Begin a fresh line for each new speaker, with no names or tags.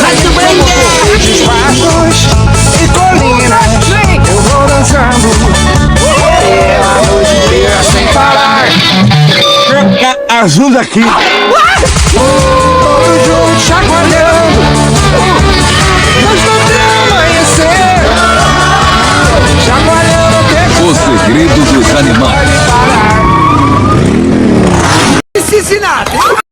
Rádio Brenguer.
Espaços e colinas, eu vou dançando a noite inteira sem parar. Ajuda aqui. Todos juntos chacoalhando, gostando de amanhecer, chacoalhando até
O segredo dos animais.
Cincinnati.